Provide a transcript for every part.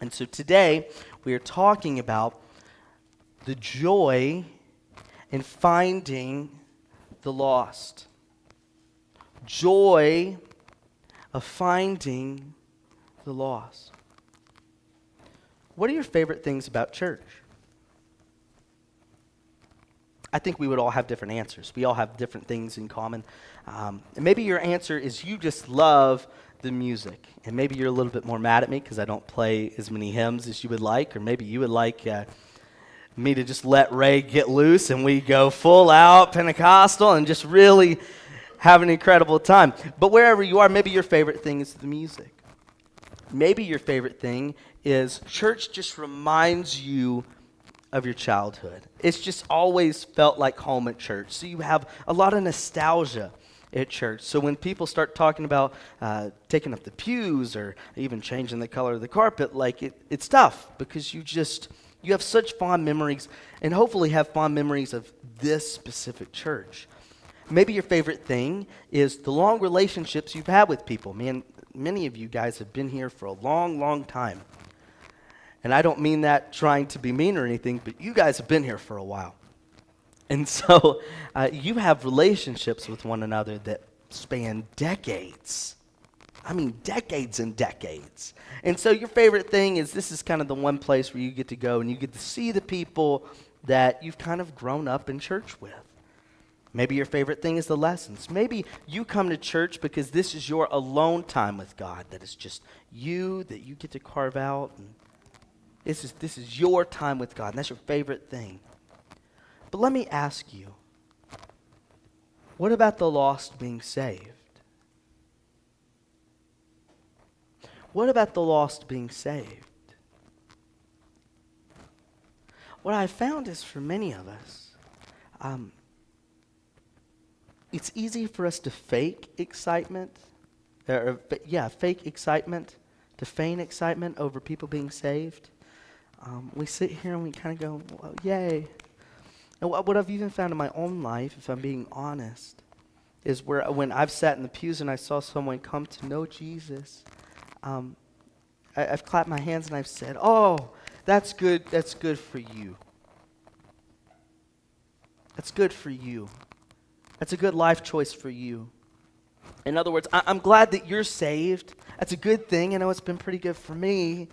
And so today we are talking about the joy in finding the lost. Joy of finding the lost. What are your favorite things about church? I think we would all have different answers. We all have different things in common. And maybe your answer is you just love the music. And maybe you're a little bit more mad at me because I don't play as many hymns as you would like. Or maybe you would like me to just let Ray get loose and we go full out Pentecostal and just really have an incredible time. But wherever you are, maybe your favorite thing is the music. Maybe your favorite thing is church just reminds you of your childhood. It's just always felt like home at church. So you have a lot of nostalgia at church. So when people start talking about taking up the pews or even changing the color of the carpet, like it's tough because you have such fond memories and hopefully have fond memories of this specific church. Maybe your favorite thing is the long relationships you've had with people. Man, many of you guys have been here for a long, long time. And I don't mean that trying to be mean or anything, but you guys have been here for a while. And so you have relationships with one another that span decades. I mean, decades and decades. And so your favorite thing is this is kind of the one place where you get to go and you get to see the people that you've kind of grown up in church with. Maybe your favorite thing is the lessons. Maybe you come to church because this is your alone time with God, that it's just you, that you get to carve out. And this is your time with God, and that's your favorite thing. But let me ask you, what about the lost being saved? What about the lost being saved? What I found is for many of us, it's easy for us to fake excitement, fake excitement, to feign excitement over people being saved. We sit here and we kind of go, well, yay. And what I've even found in my own life, if I'm being honest, is when I've sat in the pews and I saw someone come to know Jesus, I've clapped my hands and I've said, oh, that's good for you. That's good for you. That's a good life choice for you. In other words, I'm glad that you're saved. That's a good thing. I know it's been pretty good for me.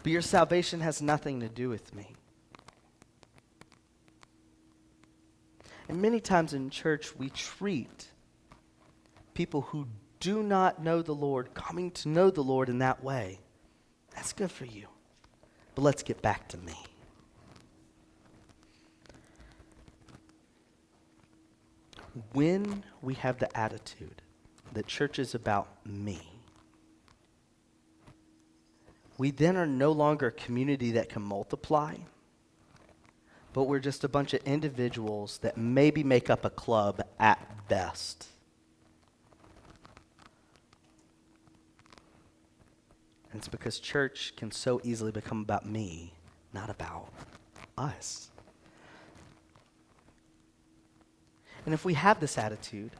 But your salvation has nothing to do with me. And many times in church, we treat people who do not know the Lord, coming to know the Lord in that way. That's good for you. But let's get back to me. When we have the attitude that church is about me, we then are no longer a community that can multiply, but we're just a bunch of individuals that maybe make up a club at best. And it's because church can so easily become about me, not about us. And if we have this attitude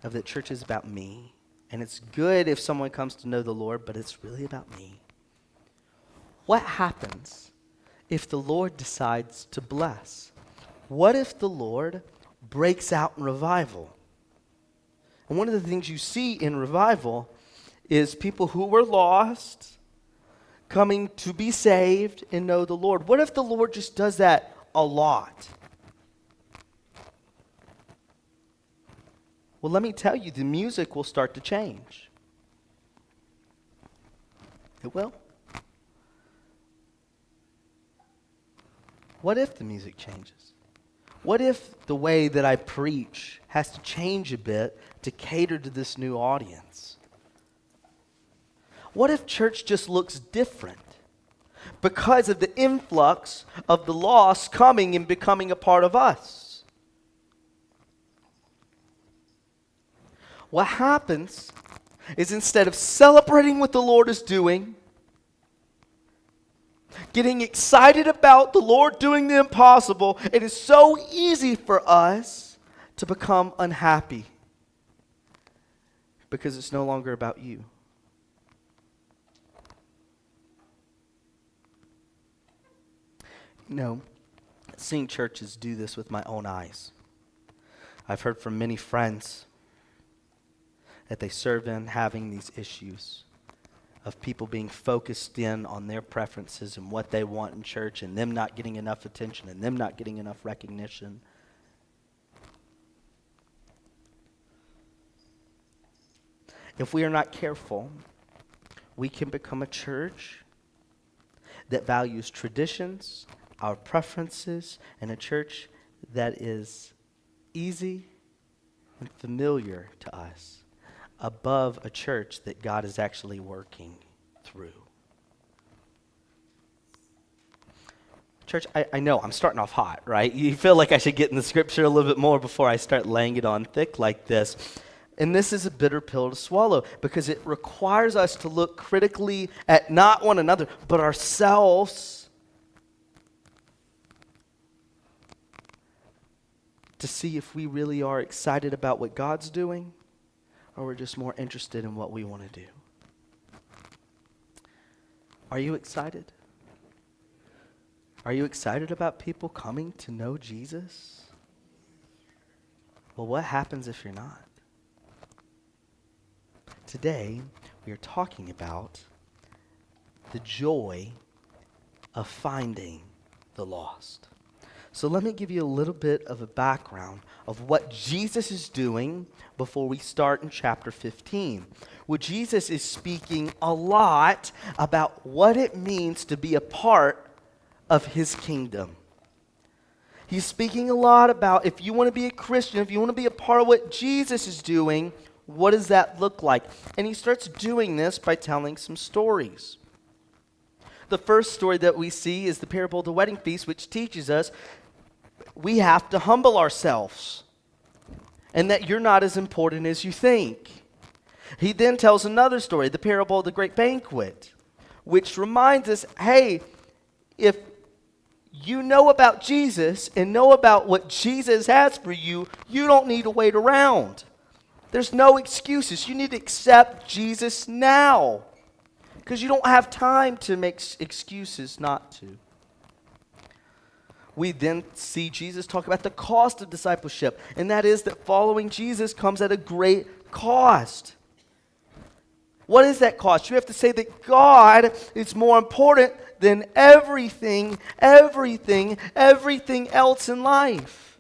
of that church is about me, and it's good if someone comes to know the Lord, but it's really about me, what happens if the Lord decides to bless? What if the Lord breaks out in revival? And one of the things you see in revival is people who were lost coming to be saved and know the Lord. What if the Lord just does that a lot? Well, let me tell you, the music will start to change. It will. What if the music changes? What if the way that I preach has to change a bit to cater to this new audience? What if church just looks different because of the influx of the lost coming and becoming a part of us? What happens is instead of celebrating what the Lord is doing, getting excited about the Lord doing the impossible, it is so easy for us to become unhappy because it's no longer about you. Seeing churches do this with my own eyes. I've heard from many friends that they serve in having these issues of people being focused in on their preferences and what they want in church and them not getting enough attention and them not getting enough recognition. If we are not careful, we can become a church that values traditions, our preferences, and a church that is easy and familiar to us above a church that God is actually working through. Church, I know I'm starting off hot, right? You feel like I should get in the scripture a little bit more before I start laying it on thick like this. And this is a bitter pill to swallow because it requires us to look critically at not one another, but ourselves to see if we really are excited about what God's doing or we're just more interested in what we want to do. Are you excited? Are you excited about people coming to know Jesus? Well, what happens if you're not? Today, we are talking about the joy of finding the lost. So let me give you a little bit of a background of what Jesus is doing before we start in chapter 15. Well, Jesus is speaking a lot about what it means to be a part of his kingdom. He's speaking a lot about if you want to be a Christian, if you want to be a part of what Jesus is doing, what does that look like? And he starts doing this by telling some stories. The first story that we see is the parable of the wedding feast, which teaches us we have to humble ourselves and that you're not as important as you think. He then tells another story, the parable of the great banquet, which reminds us, hey, if you know about Jesus and know about what Jesus has for you, you don't need to wait around. There's no excuses. You need to accept Jesus now because you don't have time to make excuses not to. We then see Jesus talk about the cost of discipleship, and that is that following Jesus comes at a great cost. What is that cost? You have to say that God is more important than everything else in life.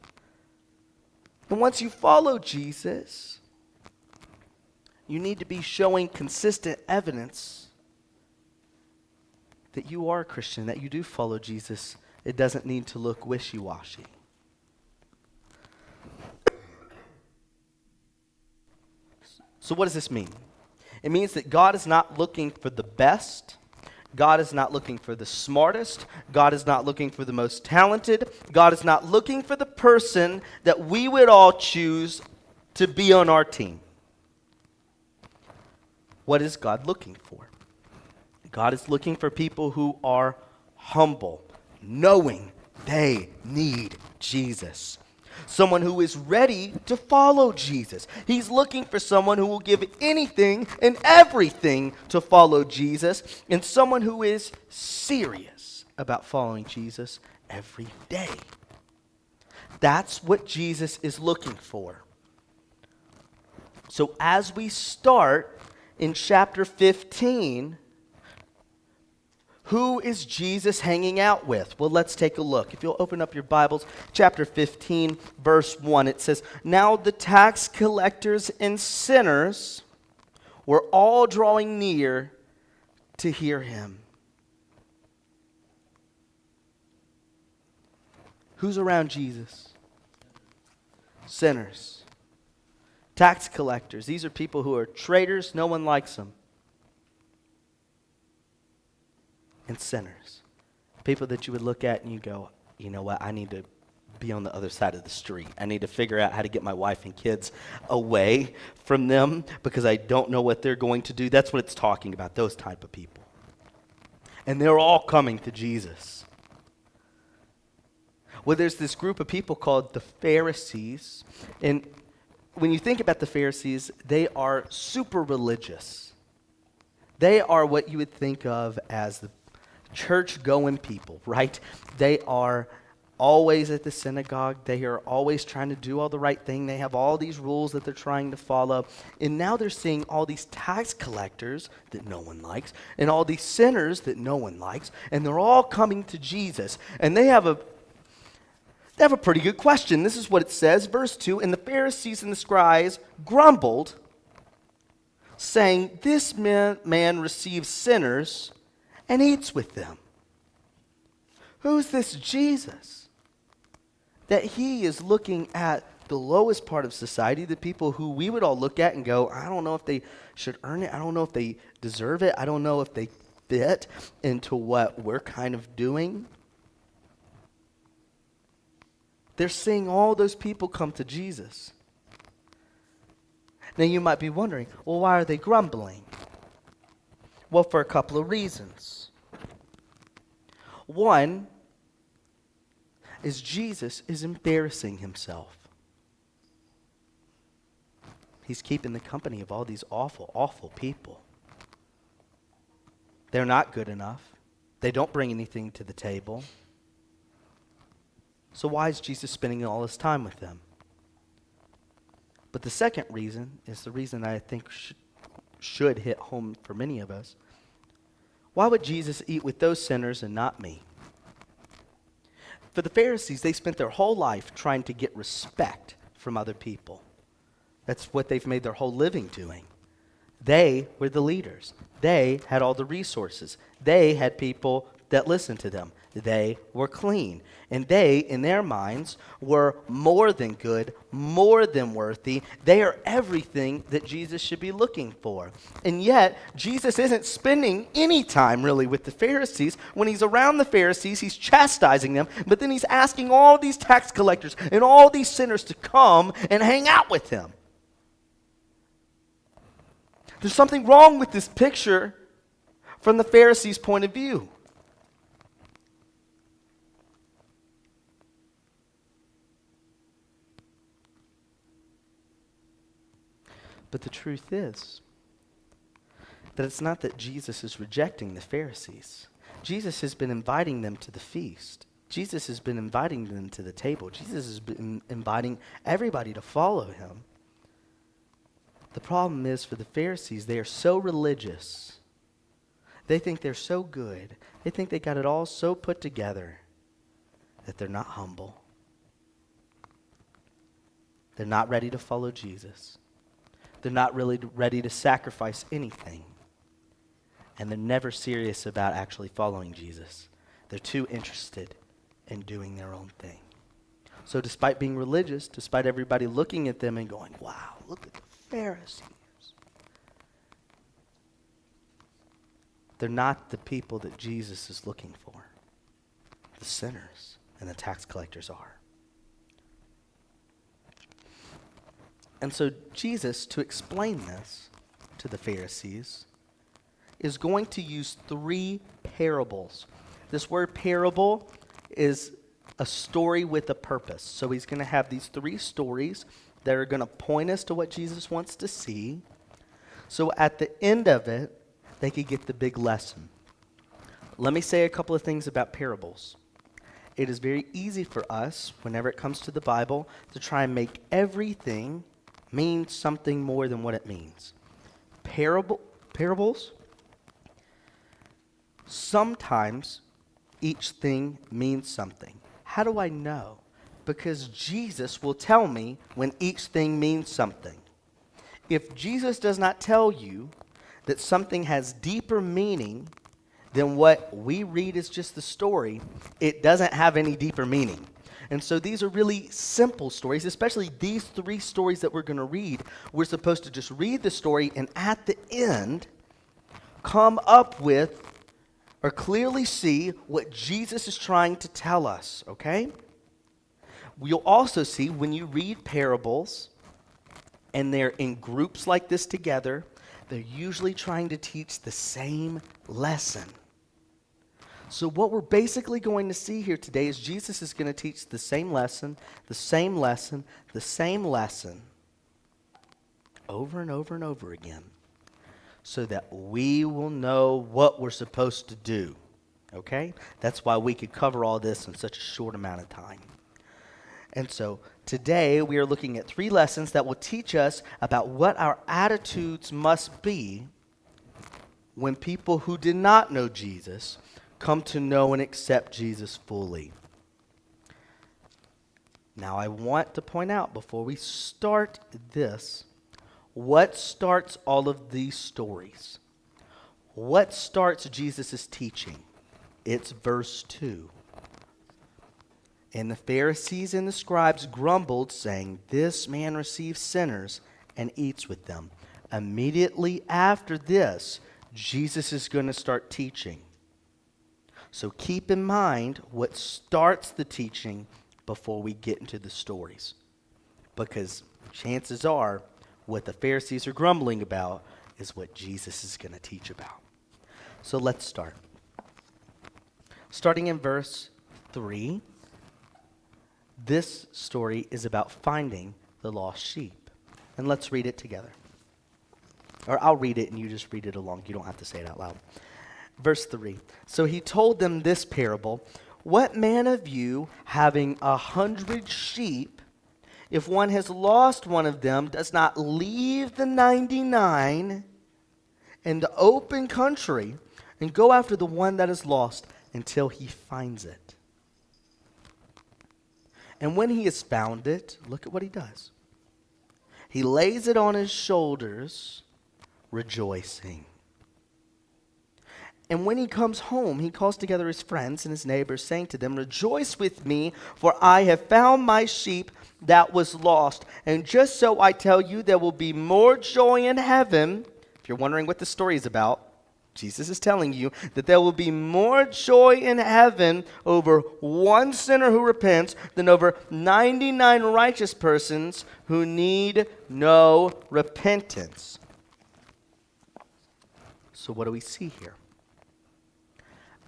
And once you follow Jesus, you need to be showing consistent evidence that you are a Christian, that you do follow Jesus. It doesn't need to look wishy-washy. So what does this mean? It means that God is not looking for the best. God is not looking for the smartest. God is not looking for the most talented. God is not looking for the person that we would all choose to be on our team. What is God looking for? God is looking for people who are humble, knowing they need Jesus. Someone who is ready to follow Jesus. He's looking for someone who will give anything and everything to follow Jesus, and someone who is serious about following Jesus every day. That's what Jesus is looking for. So as we start in chapter 15, who is Jesus hanging out with? Well, let's take a look. If you'll open up your Bibles, chapter 15, verse 1, it says, "Now the tax collectors and sinners were all drawing near to hear him." Who's around Jesus? Sinners. Tax collectors. These are people who are traitors. No one likes them. And sinners. People that you would look at and you go, you know what, I need to be on the other side of the street. I need to figure out how to get my wife and kids away from them because I don't know what they're going to do. That's what it's talking about, those type of people. And they're all coming to Jesus. Well, there's this group of people called the Pharisees. And when you think about the Pharisees, they are super religious. They are what you would think of as the church-going people, right? They are always at the synagogue. They are always trying to do all the right thing. They have all these rules that they're trying to follow. And now they're seeing all these tax collectors that no one likes and all these sinners that no one likes. And they're all coming to Jesus. And they have a pretty good question. This is what it says, verse 2, "And the Pharisees and the scribes grumbled, saying, 'This man receives sinners and eats with them.'" Who's this Jesus? That he is looking at the lowest part of society, the people who we would all look at and go, I don't know if they should earn it. I don't know if they deserve it. I don't know if they fit into what we're kind of doing. They're seeing all those people come to Jesus. Now you might be wondering, well, why are they grumbling? Well, for a couple of reasons. One is Jesus is embarrassing himself. He's keeping the company of all these awful, awful people. They're not good enough. They don't bring anything to the table. So why is Jesus spending all his time with them? But the second reason is the reason I think should hit home for many of us. Why would Jesus eat with those sinners and not me? For the Pharisees, they spent their whole life trying to get respect from other people. That's what they've made their whole living doing. They were the leaders. They had all the resources. They had people that listened to them. They were clean. And they, in their minds, were more than good, more than worthy. They are everything that Jesus should be looking for. And yet, Jesus isn't spending any time really with the Pharisees. When he's around the Pharisees, he's chastising them, but then he's asking all these tax collectors and all these sinners to come and hang out with him. There's something wrong with this picture from the Pharisees' point of view. But the truth is that it's not that Jesus is rejecting the Pharisees. Jesus has been inviting them to the feast. Jesus has been inviting them to the table. Jesus has been inviting everybody to follow him. The problem is for the Pharisees, they are so religious. They think they're so good. They think they got it all so put together that they're not humble. They're not ready to follow Jesus. They're not really ready to sacrifice anything. And they're never serious about actually following Jesus. They're too interested in doing their own thing. So despite being religious, despite everybody looking at them and going, wow, look at the Pharisees. They're not the people that Jesus is looking for. The sinners and the tax collectors are. And so Jesus, to explain this to the Pharisees, is going to use 3 parables. This word parable is a story with a purpose. So he's going to have these 3 stories that are going to point us to what Jesus wants to see. So at the end of it, they could get the big lesson. Let me say a couple of things about parables. It is very easy for us, whenever it comes to the Bible, to try and make everything mean something more than what it means. Parables, sometimes each thing means something. How do I know? Because Jesus will tell me when each thing means something. If Jesus does not tell you that something has deeper meaning than what we read as just the story, it doesn't have any deeper meaning. And so these are really simple stories, especially these 3 stories that we're going to read. We're supposed to just read the story and at the end come up with or clearly see what Jesus is trying to tell us, okay? You'll also see when you read parables and they're in groups like this together, they're usually trying to teach the same lesson. So what we're basically going to see here today is Jesus is going to teach the same lesson, the same lesson, the same lesson over and over and over again so that we will know what we're supposed to do. Okay? That's why we could cover all this in such a short amount of time. And so today we are looking at 3 lessons that will teach us about what our attitudes must be when people who did not know Jesus come to know and accept Jesus fully. Now I want to point out before we start this, what starts all of these stories? What starts Jesus' teaching? It's verse 2. And the Pharisees and the scribes grumbled, saying, "This man receives sinners and eats with them." Immediately after this, Jesus is going to start teaching. So keep in mind what starts the teaching before we get into the stories. Because chances are, what the Pharisees are grumbling about is what Jesus is going to teach about. So let's start. Starting in verse 3, this story is about finding the lost sheep. And let's read it together. Or I'll read it and you just read it along. You don't have to say it out loud. Verse 3. So he told them this parable. What man of you, having 100 sheep, if one has lost one of them, does not leave the 99 in the open country and go after the one that is lost until he finds it? And when he has found it, look at what he does. He lays it on his shoulders, rejoicing. And when he comes home, he calls together his friends and his neighbors, saying to them, "Rejoice with me, for I have found my sheep that was lost." And just so I tell you, there will be more joy in heaven. If you're wondering what the story is about, Jesus is telling you that there will be more joy in heaven over one sinner who repents than over 99 righteous persons who need no repentance. So what do we see here?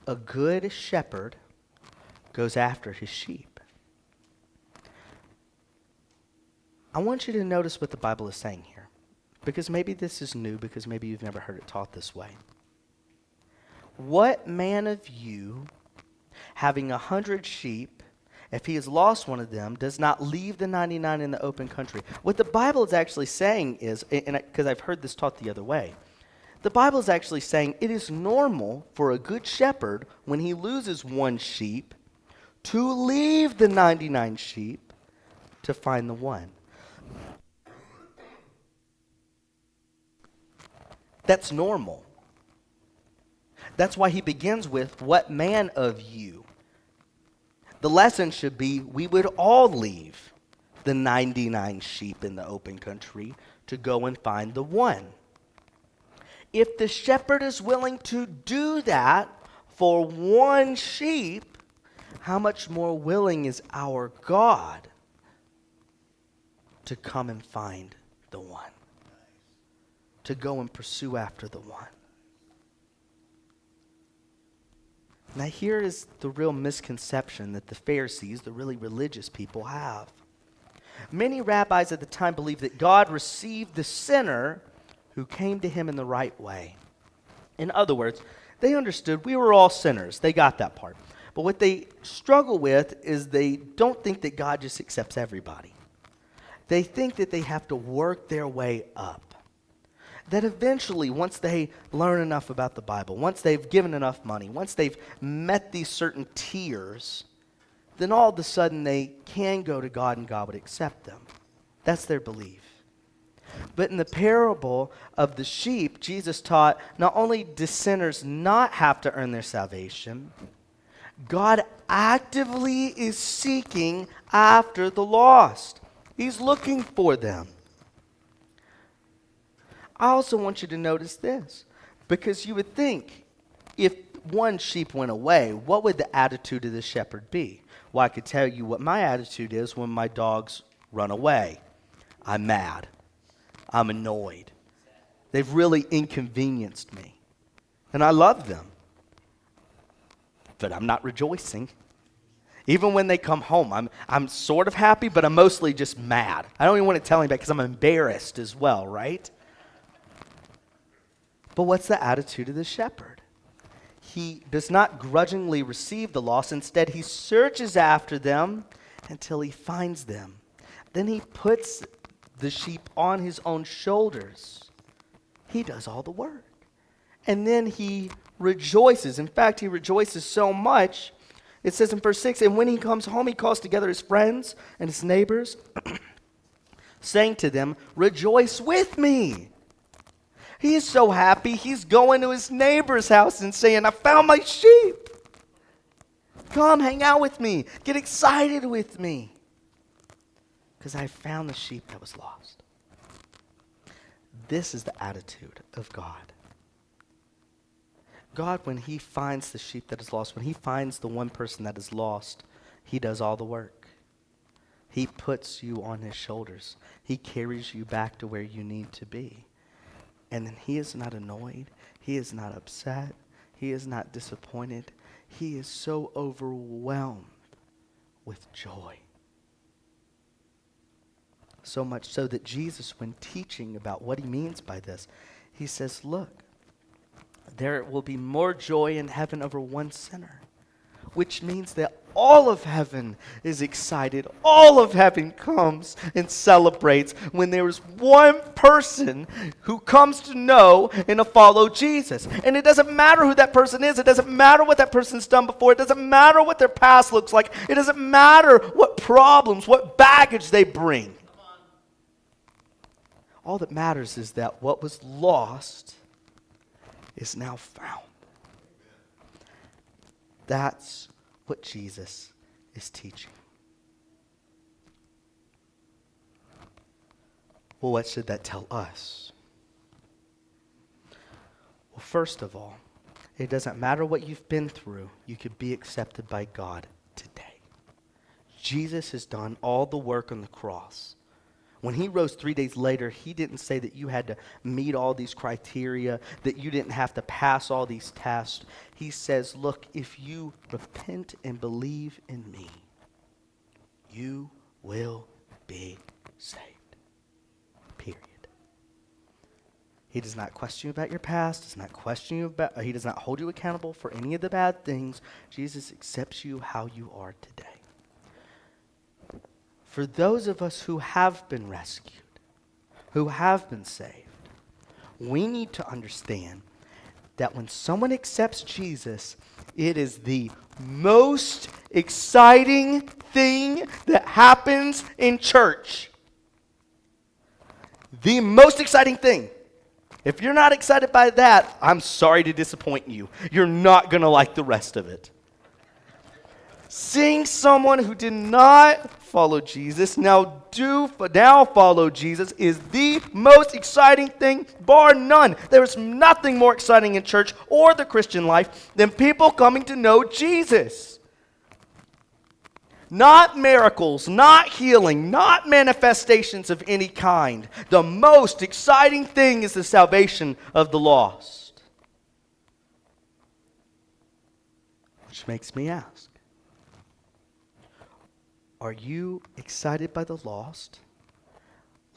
A good shepherd goes after his sheep. I want you to notice what the Bible is saying here, because maybe this is new, because maybe you've never heard it taught this way. What man of you, having 100 sheep, if he has lost one of them, does not leave the 99 in the open country? What the Bible is actually saying is, and because I've heard this taught the other way, the Bible is actually saying it is normal for a good shepherd, when he loses one sheep, to leave the 99 sheep to find the one. That's normal. That's why he begins with, what man of you? The lesson should be, we would all leave the 99 sheep in the open country to go and find the one. If the shepherd is willing to do that for one sheep, how much more willing is our God to come and find the one? To go and pursue after the one? Now here is the real misconception that the Pharisees, the really religious people, have. Many rabbis at the time believed that God received the sinner who came to him in the right way. In other words, they understood we were all sinners. They got that part. But what they struggle with is they don't think that God just accepts everybody. They think that they have to work their way up. That eventually, once they learn enough about the Bible, once they've given enough money, once they've met these certain tiers, then all of a sudden they can go to God and God would accept them. That's their belief. But in the parable of the sheep, Jesus taught not only do sinners not have to earn their salvation, God actively is seeking after the lost. He's looking for them. I also want you to notice this, because you would think if one sheep went away, what would the attitude of the shepherd be? Well, I could tell you what my attitude is when my dogs run away. I'm mad. I'm annoyed. They've really inconvenienced me. And I love them. But I'm not rejoicing. Even when they come home, I'm sort of happy, but I'm mostly just mad. I don't even want to tell anybody because I'm embarrassed as well, right? But what's the attitude of the shepherd? He does not grudgingly receive the lost. Instead, he searches after them until he finds them. Then he puts the sheep on his own shoulders. He does all the work. And then he rejoices. In fact, he rejoices so much. It says in verse 6, and when he comes home, he calls together his friends and his neighbors, saying to them, rejoice with me. He is so happy, he's going to his neighbor's house and saying, I found my sheep. Come hang out with me. Get excited with me. Because I found the sheep that was lost. This is the attitude of God. God, when he finds the sheep that is lost, when he finds the one person that is lost, he does all the work. He puts you on his shoulders. He carries you back to where you need to be. And then he is not annoyed. He is not upset. He is not disappointed. He is so overwhelmed with joy. So much so that Jesus, when teaching about what he means by this, he says, look, there will be more joy in heaven over one sinner, which means that all of heaven is excited. All of heaven comes and celebrates when there is one person who comes to know and to follow Jesus. And it doesn't matter who that person is. It doesn't matter what that person's done before. It doesn't matter what their past looks like. It doesn't matter what problems, what baggage they bring. All that matters is that what was lost is now found. That's what Jesus is teaching. Well, what should that tell us? Well, first of all, it doesn't matter what you've been through, you could be accepted by God today. Jesus has done all the work on the cross. When he rose 3 days later, he didn't say that you had to meet all these criteria, that you didn't have to pass all these tests. He says, look, if you repent and believe in me, you will be saved. Period. He does not question you about your past, he does not hold you accountable for any of the bad things. Jesus accepts you how you are today. For those of us who have been rescued, who have been saved, we need to understand that when someone accepts Jesus, it is the most exciting thing that happens in church. The most exciting thing. If you're not excited by that, I'm sorry to disappoint you. You're not going to like the rest of it. Seeing someone who did not follow Jesus now follow Jesus is the most exciting thing, bar none. There is nothing more exciting in church or the Christian life than people coming to know Jesus. Not miracles, not healing, not manifestations of any kind. The most exciting thing is the salvation of the lost. Which makes me ask, are you excited by the lost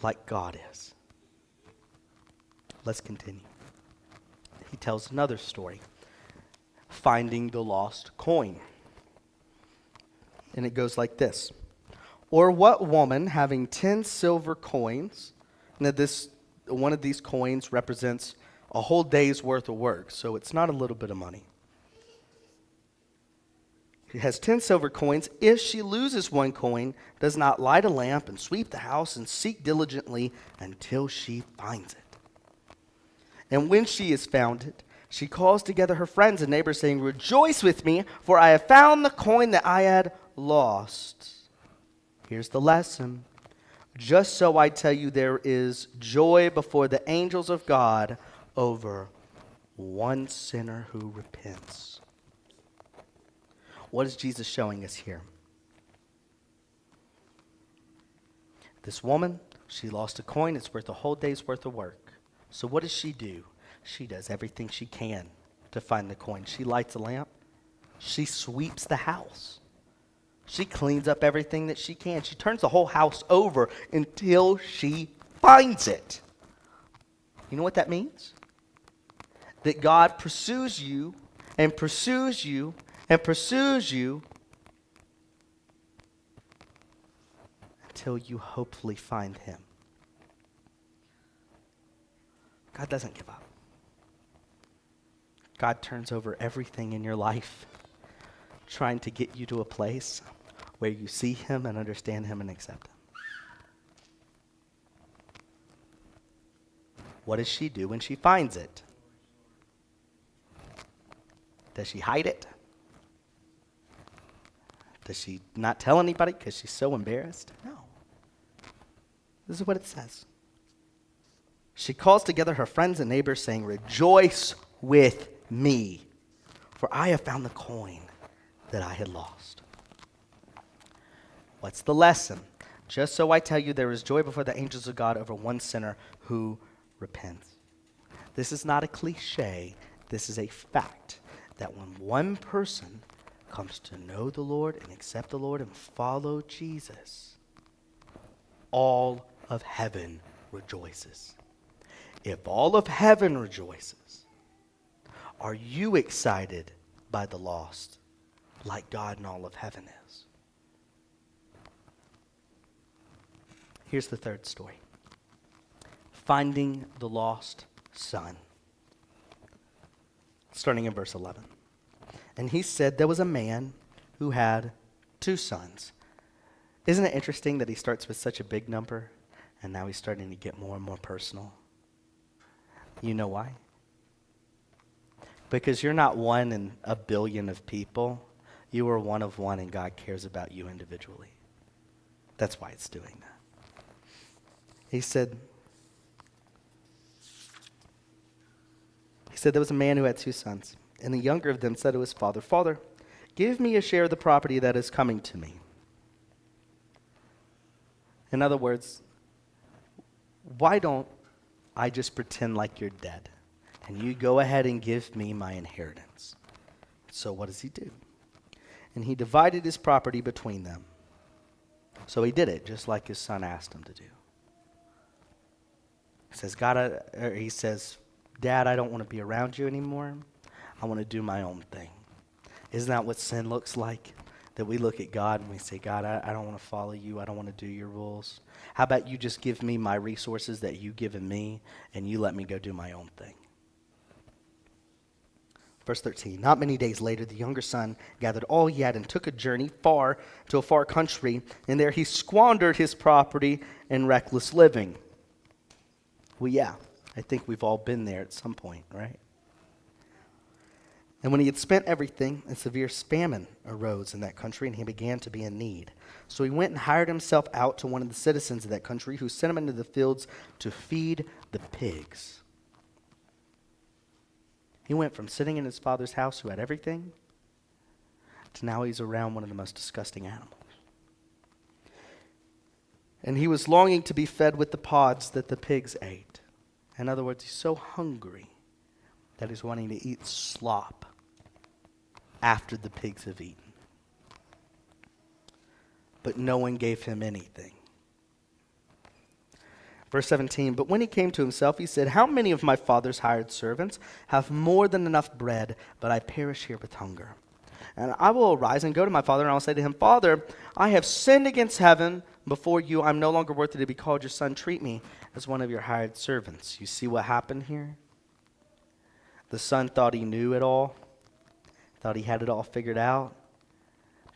like God is? Let's continue. He tells another story, finding the lost coin. And it goes like this. Or what woman having 10 silver coins, now one of these coins represents a whole day's worth of work, so it's not a little bit of money. She has 10 silver coins. If she loses one coin, does not light a lamp and sweep the house and seek diligently until she finds it. And when she has found it, she calls together her friends and neighbors, saying, rejoice with me, for I have found the coin that I had lost. Here's the lesson. Just so I tell you, there is joy before the angels of God over one sinner who repents. What is Jesus showing us here? This woman, she lost a coin. It's worth a whole day's worth of work. So what does she do? She does everything she can to find the coin. She lights a lamp. She sweeps the house. She cleans up everything that she can. She turns the whole house over until she finds it. You know what that means? That God pursues you and pursues you and pursues you until you hopefully find him. God doesn't give up. God turns over everything in your life, trying to get you to a place where you see him and understand him and accept him. What does she do when she finds it? Does she hide it? Does she not tell anybody because she's so embarrassed? No. This is what it says. She calls together her friends and neighbors, saying, "Rejoice with me, for I have found the coin that I had lost." What's the lesson? Just so I tell you, there is joy before the angels of God over one sinner who repents. This is not a cliche. This is a fact that when one person comes to know the Lord and accept the Lord and follow Jesus, all of heaven rejoices. If all of heaven rejoices, are you excited by the lost like God and all of heaven is? Here's the third story. Finding the lost son. Starting in verse 11. And he said, there was a man who had 2 sons. Isn't it interesting that he starts with such a big number and now he's starting to get more and more personal? You know why? Because you're not one in a billion of people. You are one of one and God cares about you individually. That's why it's doing that. He said there was a man who had 2 sons. And the younger of them said to his father, "Father, give me a share of the property that is coming to me." In other words, why don't I just pretend like you're dead? And you go ahead and give me my inheritance. So what does he do? And he divided his property between them. So he did it, just like his son asked him to do. He says, "Dad, I don't want to be around you anymore. I want to do my own thing." Isn't that what sin looks like? That we look at God and we say, "God, I don't want to follow you. I don't want to do your rules. How about you just give me my resources that you've given me and you let me go do my own thing?" Verse 13, not many days later, the younger son gathered all he had and took a journey to a far country, and there he squandered his property in reckless living. Well, yeah, I think we've all been there at some point, right? And when he had spent everything, a severe famine arose in that country, and he began to be in need. So he went and hired himself out to one of the citizens of that country, who sent him into the fields to feed the pigs. He went from sitting in his father's house, who had everything, to now he's around one of the most disgusting animals. And he was longing to be fed with the pods that the pigs ate. In other words, he's so hungry that he's wanting to eat slop after the pigs have eaten. But no one gave him anything. Verse 17, but when he came to himself, he said, "How many of my father's hired servants have more than enough bread, but I perish here with hunger? And I will arise and go to my father, and I will say to him, 'Father, I have sinned against heaven before you. I'm no longer worthy to be called your son. Treat me as one of your hired servants.'" You see what happened here? The son thought he knew it all, thought he had it all figured out.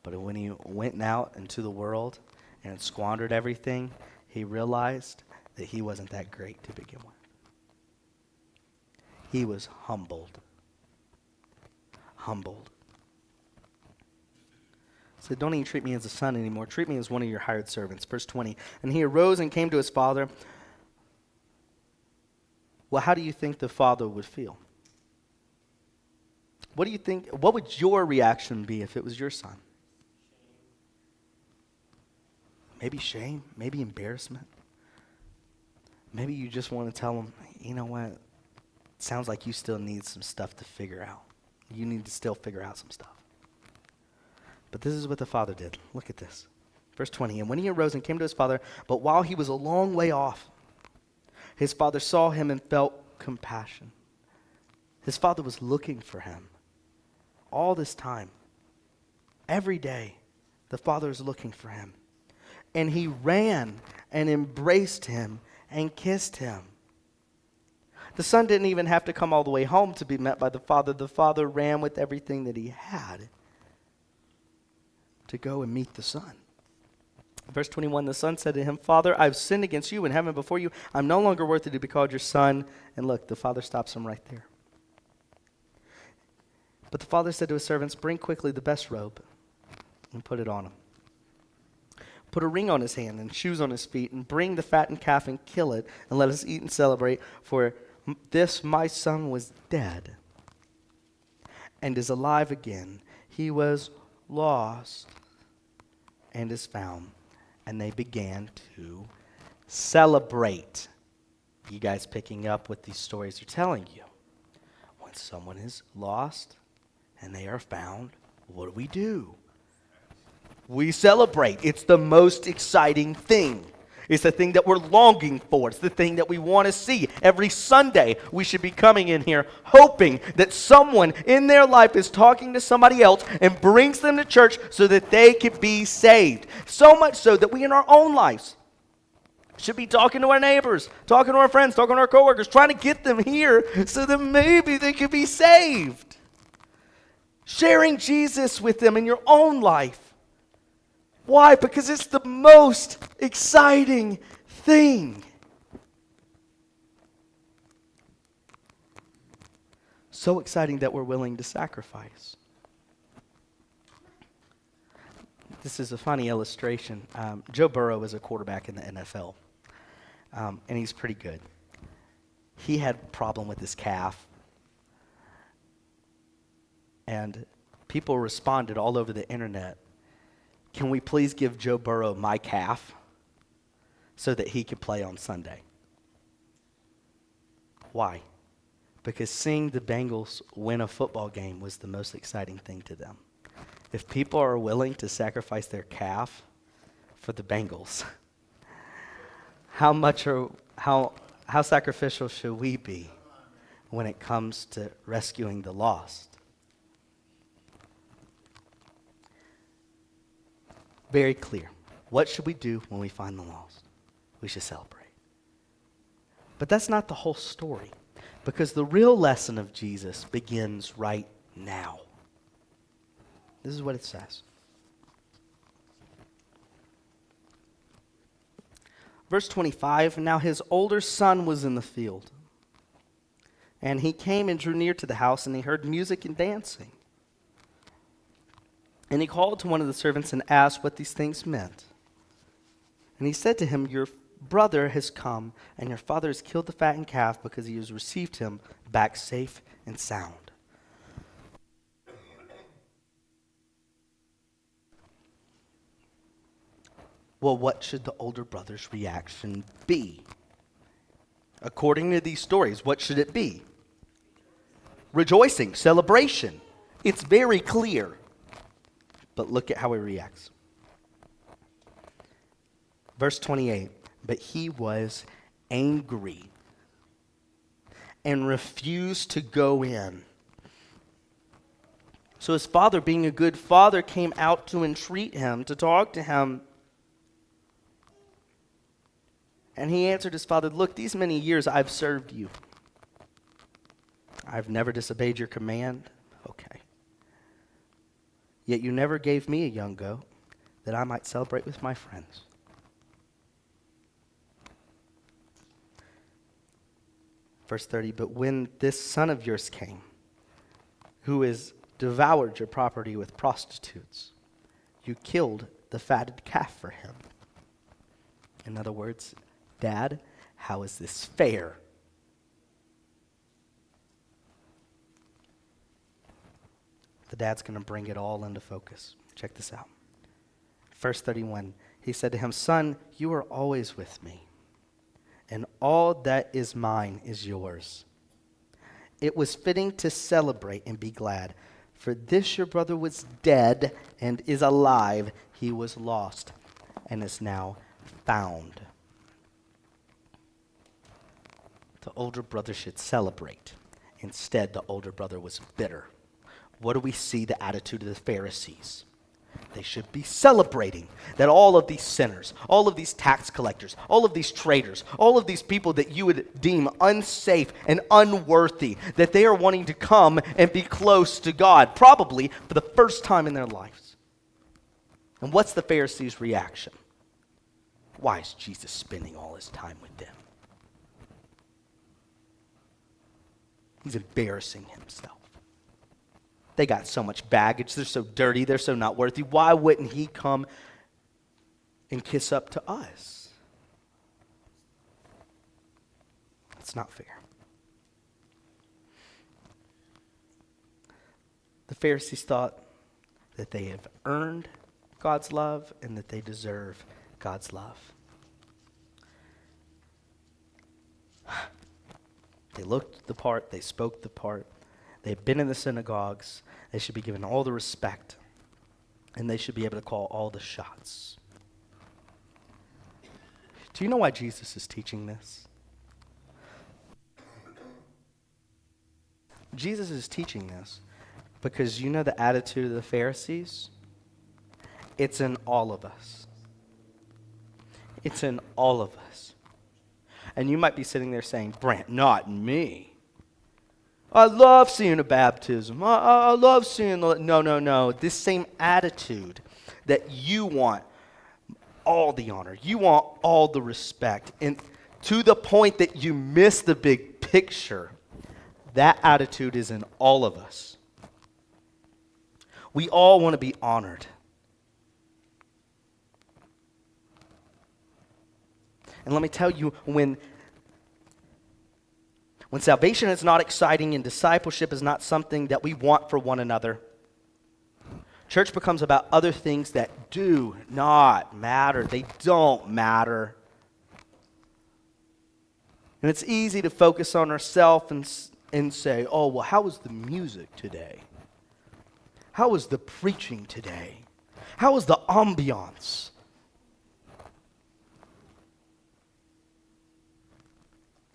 But when he went out into the world and squandered everything, he realized that he wasn't that great to begin with. He was humbled. Humbled. So don't even treat me as a son anymore. Treat me as one of your hired servants. Verse 20. And he arose and came to his father. Well, how do you think the father would feel? What do you think? What would your reaction be if it was your son? Maybe shame, maybe embarrassment. Maybe you just want to tell him, "You know what? It sounds like you still need some stuff to figure out. You need to still figure out some stuff." But this is what the father did. Look at this. Verse 20, and when he arose and came to his father, but while he was a long way off, his father saw him and felt compassion. His father was looking for him. all this time, every day, the father is looking for him. And he ran and embraced him and kissed him. The son didn't even have to come all the way home to be met by the father. The father ran with everything that he had to go and meet the son. Verse 21, the son said to him, Father, I've sinned against you and heaven before you. I'm no longer worthy to be called your son. And look, the father stops him right there. But the father said to his servants, bring quickly the best robe and put it on him. Put a ring on his hand and shoes on his feet, and bring the fattened calf and kill it, and let us eat and celebrate. For this my son was dead and is alive again. He was lost and is found. And they began to celebrate. You guys picking up what these stories are telling you? When someone is lost and they are found, what do? We celebrate. It's the most exciting thing. It's the thing that we're longing for. It's the thing that we want to see. Every Sunday, we should be coming in here hoping that someone in their life is talking to somebody else and brings them to church so that they can be saved. So much so that we in our own lives should be talking to our neighbors, talking to our friends, talking to our coworkers, trying to get them here so that maybe they could be saved. Sharing Jesus with them in your own life. Why? Because it's the most exciting thing. So exciting that we're willing to sacrifice. This is a funny illustration. Joe Burrow is a quarterback in the NFL, and he's pretty good. He had a problem with his calf, and people responded all over the internet, can we please give Joe Burrow my calf so that he could play on Sunday? Why? Because seeing the Bengals win a football game was the most exciting thing to them. If people are willing to sacrifice their calf for the Bengals, how sacrificial should we be when it comes to rescuing the lost? Very clear. What should we do when we find the lost? We should celebrate. But that's not the whole story, because the real lesson of Jesus begins right now. This is what it says. Verse 25, now his older son was in the field, and he came and drew near to the house, and he heard music and dancing. And he called to one of the servants and asked what these things meant. And he said to him, your brother has come, and your father has killed the fattened calf because he has received him back safe and sound. Well, what should the older brother's reaction be? According to these stories, what should it be? Rejoicing, celebration. It's very clear. But look at how he reacts. Verse 28, but he was angry and refused to go in. So his father, being a good father, came out to entreat him, to talk to him. And he answered his father, look, these many years I've served you. I've never disobeyed your command. Okay. Yet you never gave me a young goat that I might celebrate with my friends. Verse 30, but when this son of yours came, who has devoured your property with prostitutes, you killed the fatted calf for him. In other words, Dad, how is this fair? The dad's going to bring it all into focus. Check this out. Verse 31, he said to him, son, you are always with me, and all that is mine is yours. It was fitting to celebrate and be glad, for this your brother was dead and is alive. He was lost and is now found. The older brother should celebrate. Instead, the older brother was bitter. what do we see the attitude of the Pharisees? They should be celebrating that all of these sinners, all of these tax collectors, all of these traitors, all of these people that you would deem unsafe and unworthy, that they are wanting to come and be close to God, probably for the first time in their lives. And what's the Pharisees' reaction? Why is Jesus spending all his time with them? He's embarrassing himself. They got so much baggage. They're so dirty. They're so not worthy. Why wouldn't he come and kiss up to us? It's not fair. The Pharisees thought that they have earned God's love and that they deserve God's love. They looked the part. They spoke the part. They've been in the synagogues. They should be given all the respect. And they should be able to call all the shots. Do you know why Jesus is teaching this? Jesus is teaching this because you know the attitude of the Pharisees? It's in all of us. It's in all of us. And you might be sitting there saying, Brant, not me. I love seeing a baptism. I love seeing the... No. This same attitude that you want all the honor. You want all the respect. And to the point that you miss the big picture, that attitude is in all of us. We all want to be honored. And let me tell you, when salvation is not exciting and discipleship is not something that we want for one another, church becomes about other things that do not matter. They don't matter. And it's easy to focus on ourselves and say, oh, well, how was the music today? How was the preaching today? How was the ambiance?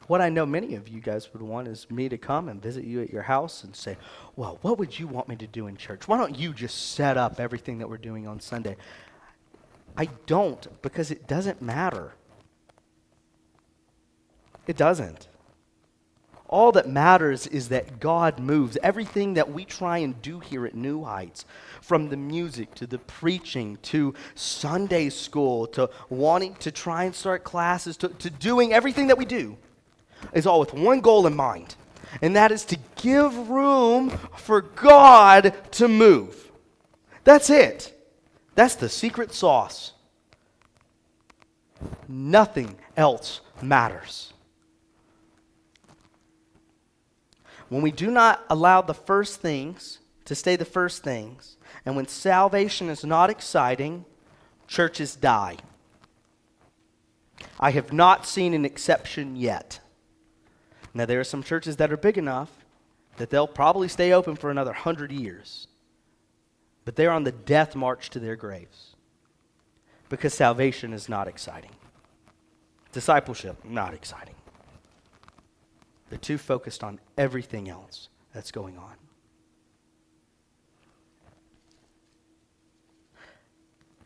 What I know many of you guys would want is me to come and visit you at your house and say, well, what would you want me to do in church? Why don't you just set up everything that we're doing on Sunday? I don't, because it doesn't matter. It doesn't. All that matters is that God moves. Everything that we try and do here at New Heights, from the music to the preaching to Sunday school to wanting to try and start classes to doing everything that we do, is all with one goal in mind, and that is to give room for God to move. That's it. That's the secret sauce. Nothing else matters. When we do not allow the first things to stay the first things, and when salvation is not exciting, churches die. I have not seen an exception yet. Now, there are some churches that are big enough that they'll probably stay open for another 100 years. But they're on the death march to their graves. Because salvation is not exciting. Discipleship, not exciting. They're too focused on everything else that's going on.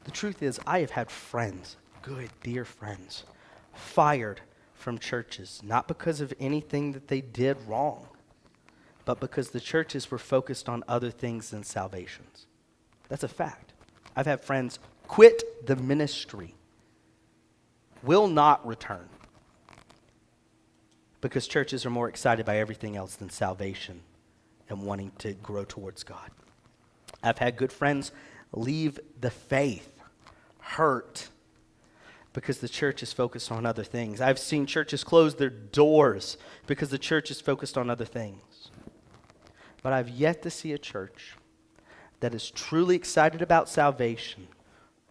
The truth is, I have had friends, good, dear friends, fired from churches, not because of anything that they did wrong, but because the churches were focused on other things than salvations. That's a fact. I've had friends quit the ministry, will not return, because churches are more excited by everything else than salvation and wanting to grow towards God. I've had good friends leave the faith, hurt, because the church is focused on other things. I've seen churches close their doors because the church is focused on other things. But I've yet to see a church that is truly excited about salvation,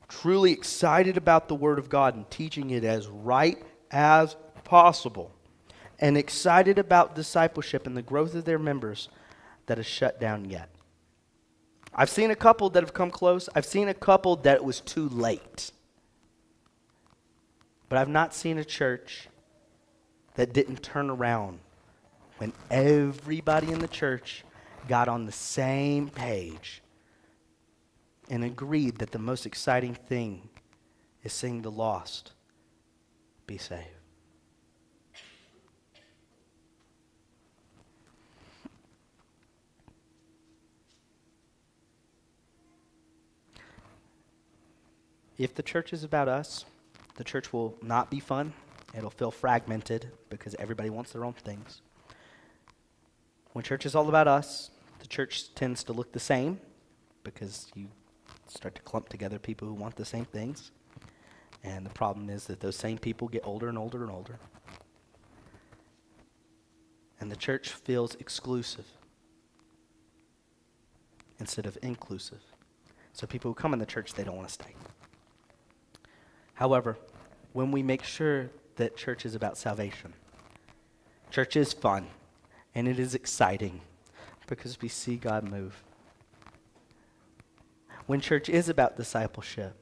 truly excited about the Word of God and teaching it as right as possible, and excited about discipleship and the growth of their members that is shut down yet. I've seen a couple that have come close. I've seen a couple that it was too late. But I've not seen a church that didn't turn around when everybody in the church got on the same page and agreed that the most exciting thing is seeing the lost be saved. If the church is about us, the church will not be fun. It'll feel fragmented because everybody wants their own things. When church is all about us, the church tends to look the same because you start to clump together people who want the same things. And the problem is that those same people get older and older and older. And the church feels exclusive instead of inclusive. So people who come in the church, they don't want to stay. However, when we make sure that church is about salvation, church is fun, and it is exciting because we see God move. When church is about discipleship,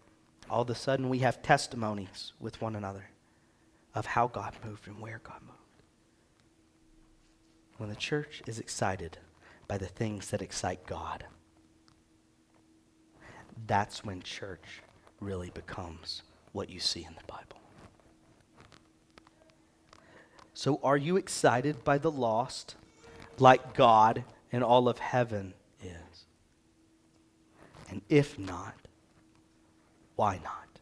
all of a sudden we have testimonies with one another of how God moved and where God moved. When the church is excited by the things that excite God, that's when church really becomes what you see in the Bible. So are you excited by the lost like God and all of heaven is? And if not, why not?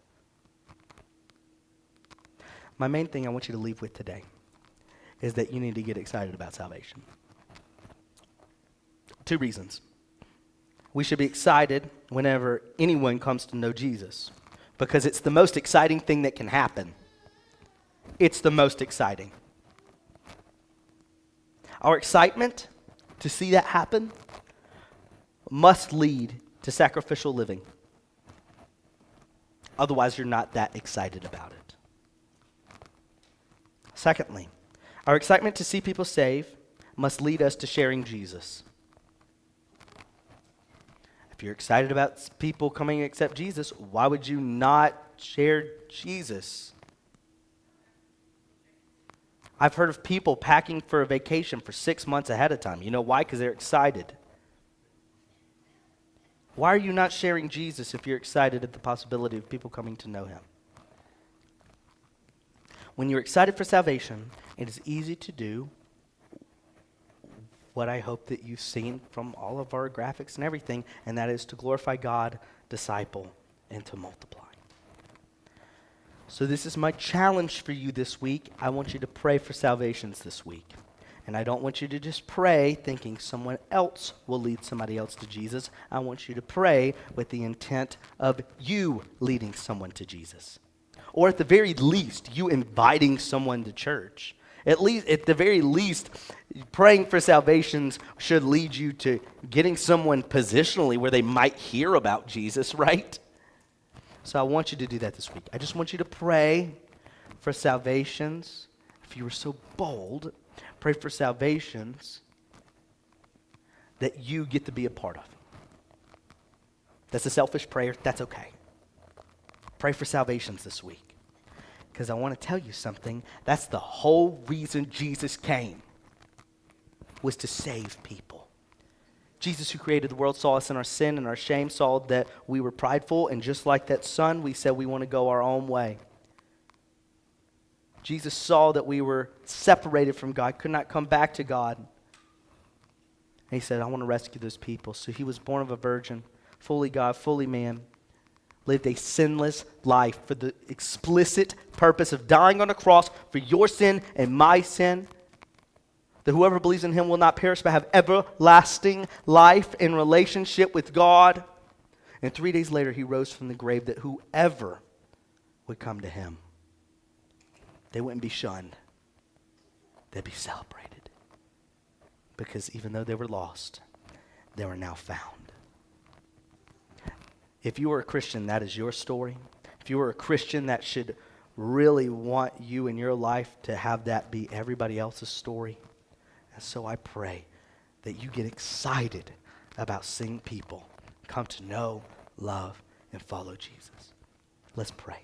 My main thing I want you to leave with today is that you need to get excited about salvation. 2 reasons. We should be excited whenever anyone comes to know Jesus, because it's the most exciting thing that can happen. It's the most exciting. Our excitement to see that happen must lead to sacrificial living. Otherwise, you're not that excited about it. Secondly, our excitement to see people saved must lead us to sharing Jesus. If you're excited about people coming to accept Jesus, why would you not share Jesus? I've heard of people packing for a vacation for 6 months ahead of time. You know why? Because they're excited. Why are you not sharing Jesus if you're excited at the possibility of people coming to know him? When you're excited for salvation, it is easy to do what I hope that you've seen from all of our graphics and everything, and that is to glorify God, disciple, and to multiply. So this is my challenge for you this week. I want you to pray for salvations this week. And I don't want you to just pray thinking someone else will lead somebody else to Jesus. I want you to pray with the intent of you leading someone to Jesus. Or at the very least, you inviting someone to church. At the very least, praying for salvations should lead you to getting someone positionally where they might hear about Jesus, right? So I want you to do that this week. I just want you to pray for salvations. If you were so bold, pray for salvations that you get to be a part of. That's a selfish prayer. That's okay. Pray for salvations this week. Because I want to tell you something. That's the whole reason Jesus came, was to save people. Jesus, who created the world, saw us in our sin and our shame, saw that we were prideful, and just like that son, we said we want to go our own way. Jesus saw that we were separated from God, could not come back to God. And he said, I want to rescue those people. So he was born of a virgin, fully God, fully man, lived a sinless life for the explicit purpose of dying on a cross for your sin and my sin, that whoever believes in him will not perish but have everlasting life in relationship with God. And 3 days later, he rose from the grave, that whoever would come to him, they wouldn't be shunned. They'd be celebrated. Because even though they were lost, they were now found. If you are a Christian, that is your story. If you are a Christian, that should really want you in your life to have that be everybody else's story. And so I pray that you get excited about seeing people come to know, love, and follow Jesus. Let's pray.